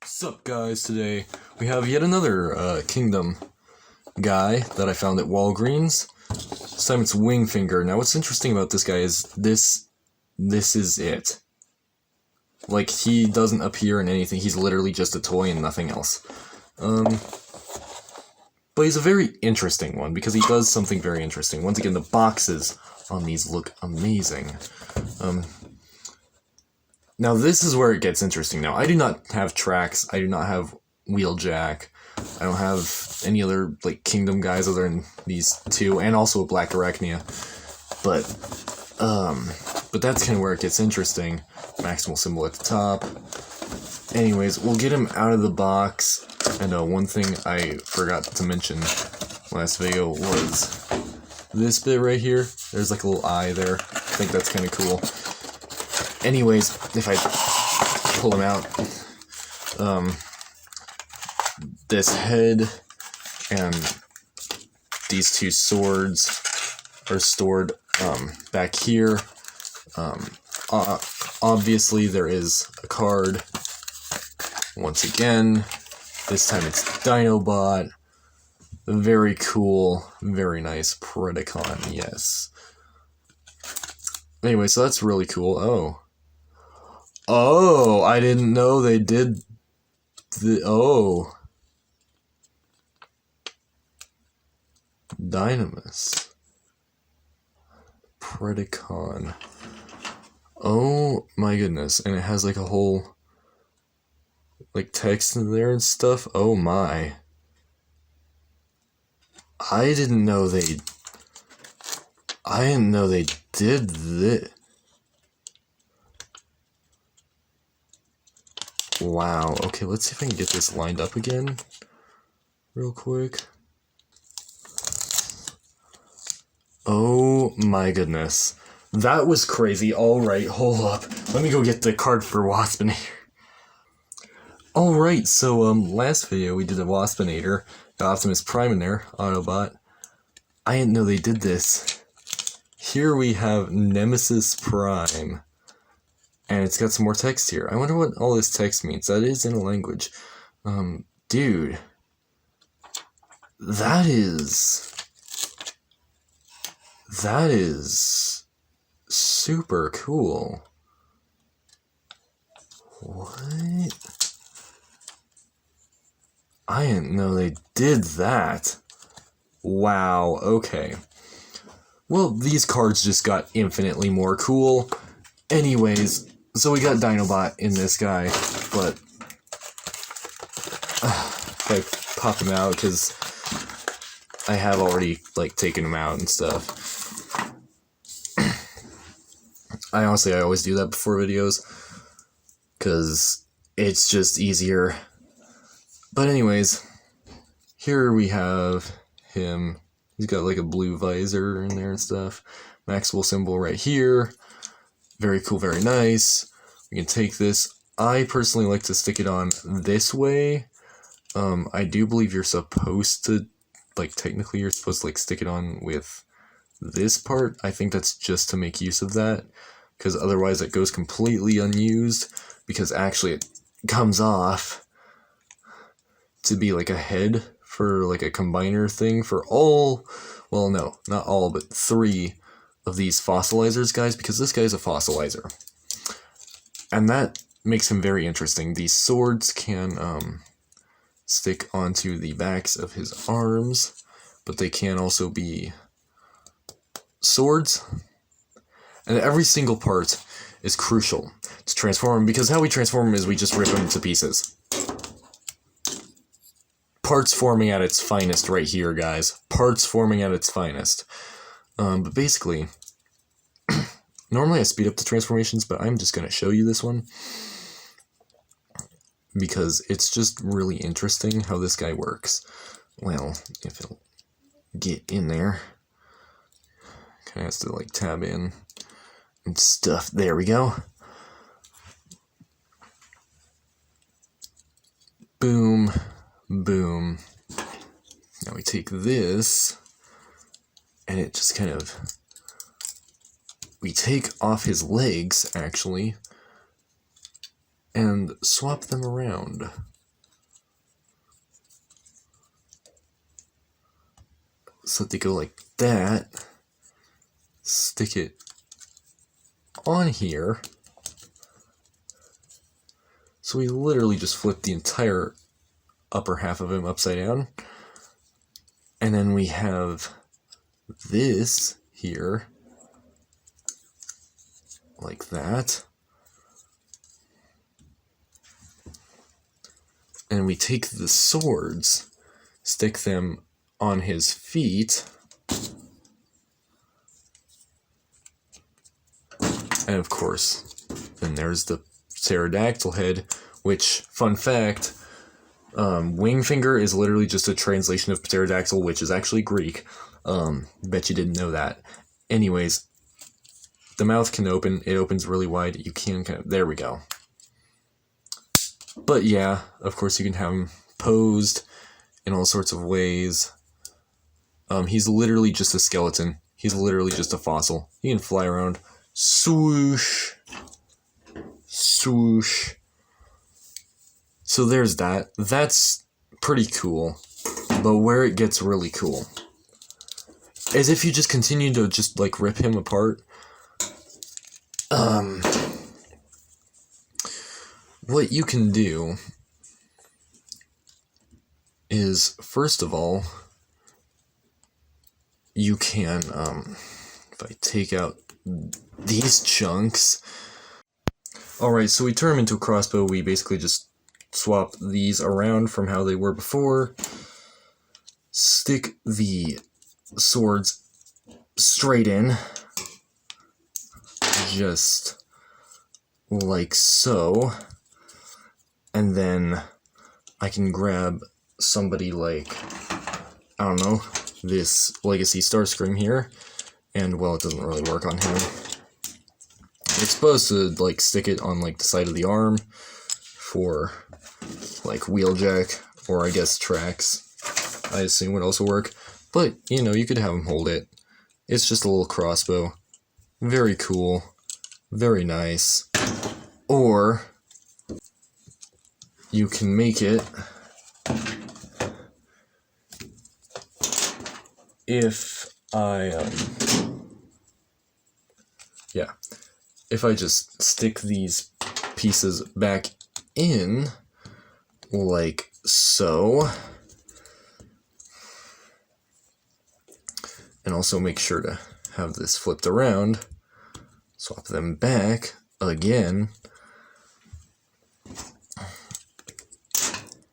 Sup guys, today we have yet another Kingdom guy that I found at Walgreens. This time it's Wingfinger. Now what's interesting about this guy is this is it. Like, he doesn't appear in anything, he's literally just a toy and nothing else. But he's a very interesting one because he does something very interesting. Once again, the boxes on these look amazing. Now this is where it gets interesting. Now, I do not have tracks, I do not have Wheeljack, I don't have any other, like, Kingdom guys other than these two, and also a Black Arachnia. But that's kind of where it gets interesting. Maximal symbol at the top. Anyways, we'll get him out of the box, and one thing I forgot to mention last video was this bit right here. There's like a little eye there. I think that's kind of cool. Anyways, if I pull him out, this head and these two swords are stored back here. Obviously there is a card. Once again, this time it's Dinobot. Very cool, very nice Predacon, yes. Anyway, so that's really cool. Oh, I didn't know they did Dynamis. Predacon. Oh my goodness, and it has like a whole, like, text in there and stuff. Oh my. I didn't know they did this. Wow, okay, let's see if I can get this lined up again real quick. Oh my goodness. That was crazy. Alright, hold up. Let me go get the card for Waspinator. Alright, so last video we did a Waspinator, got Optimus Prime in there, Autobot. I didn't know they did this. Here we have Nemesis Prime. And it's got some more text here. I wonder what all this text means. That is in a language. Dude. That is super cool. What? I didn't know they did that. Wow, okay. Well, these cards just got infinitely more cool. Anyways, so we got Dinobot in this guy, but I pop him out because I have already, like, taken him out and stuff. I always do that before videos because it's just easier. But anyways, here we have him. He's got like a blue visor in there and stuff. Maximal symbol right here. Very cool, very nice. We can take this. I personally like to stick it on this way. I do believe you're supposed to, like, technically you're supposed to, like, stick it on with this part. I think that's just to make use of that, because otherwise it goes completely unused, because actually it comes off to be like a head for like a combiner thing for all, well, no, not all, but 3 of these fossilizers guys, because this guy's a fossilizer. And that makes him very interesting. These swords can stick onto the backs of his arms, but they can also be swords. And every single part is crucial to transform him, because how we transform him is we just rip him to pieces. Parts forming at its finest right here, guys. Parts forming at its finest. But basically, normally I speed up the transformations, but I'm just going to show you this one, because it's just really interesting how this guy works. Well, if it'll get in there. Kind of has to, like, tab in and stuff. There we go. Boom. Boom. Now we take this, and it just kind of, we take off his legs, actually, and swap them around. So they go like that. Stick it on here. So we literally just flip the entire upper half of him upside down. And then we have this here, like that. And we take the swords, stick them on his feet, and of course, then there's the pterodactyl head, which, fun fact, Wingfinger is literally just a translation of pterodactyl, which is actually Greek. Bet you didn't know that. Anyways, the mouth can open, it opens really wide, you can kind of, there we go. But yeah, of course you can have him posed in all sorts of ways. He's literally just a skeleton. He's literally just a fossil. He can fly around. Swoosh. Swoosh. So there's that. That's pretty cool. But where it gets really cool is if you just continue to just like rip him apart. What you can do is, first of all, you can, if I take out these chunks, alright, so we turn him into a crossbow. We basically just swap these around from how they were before, stick the swords straight in, just like so, and then I can grab somebody like, I don't know, this Legacy Starscream here, and well, it doesn't really work on him. It's supposed to like stick it on like the side of the arm for like wheeljack, or I guess tracks, I assume would also work, but you know, you could have him hold it. It's just a little crossbow. Very cool, very nice. Or you can make it if I just stick these pieces back in like so, and also make sure to have this flipped around, swap them back again,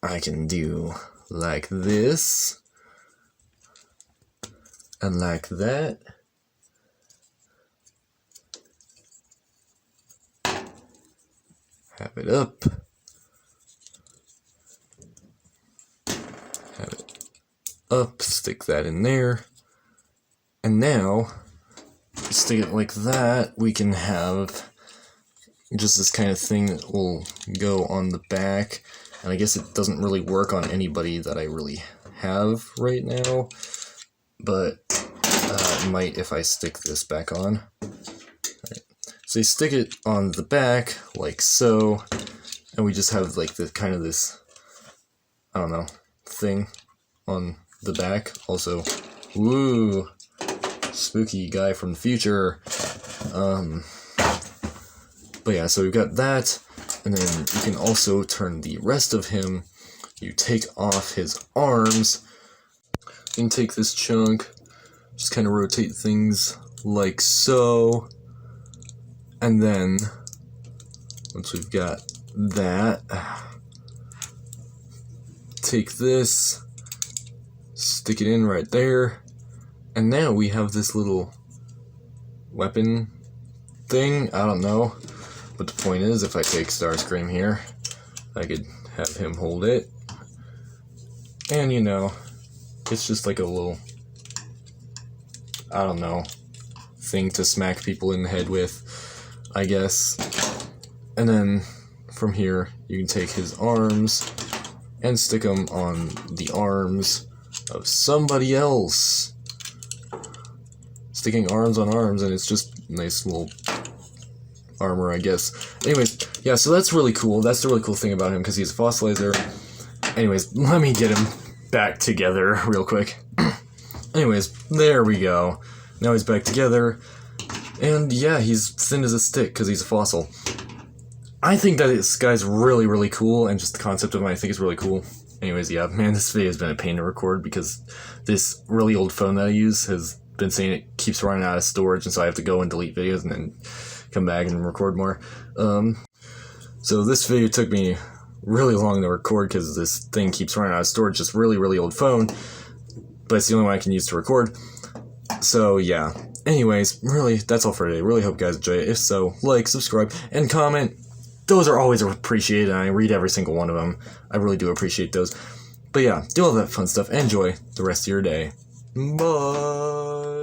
I can do like this, and like that. Have it up. Have it up, stick that in there. And now, stick it like that, we can have just this kind of thing that will go on the back. And I guess it doesn't really work on anybody that I really have right now, but it might if I stick this back on. Right. So you stick it on the back, like so, and we just have like the kind of this, I don't know, thing on the back. Also, woo, spooky guy from the future. But yeah, so we've got that. And then you can also turn the rest of him. You take off his arms. You can take this chunk, just kind of rotate things like so. And then, once we've got that, take this, stick it in right there. And now we have this little weapon thing. I don't know. But the point is, if I take Starscream here, I could have him hold it. And, you know, it's just like a little, I don't know, thing to smack people in the head with, I guess. And then, from here, you can take his arms and stick them on the arms of somebody else. Sticking arms on arms, and it's just a nice little armor, I guess. Anyways, yeah, so that's really cool. That's the really cool thing about him, because he's a fossilizer. Anyways, let me get him back together real quick. Anyways, there we go. Now he's back together. And yeah, he's thin as a stick because he's a fossil. I think that this guy's really, really cool, and just the concept of him I think is really cool. Anyways, yeah, man, this video has been a pain to record because this really old phone that I use has been saying it keeps running out of storage, and so I have to go and delete videos and then come back and record more. So this video took me really long to record because this thing keeps running out of storage. This really, really old phone, but it's the only one I can use to record. So yeah. Anyways, really, that's all for today. Really hope you guys enjoy it. If so, like, subscribe, and comment. Those are always appreciated, and I read every single one of them. I really do appreciate those. But yeah, do all that fun stuff, and enjoy the rest of your day. Bye!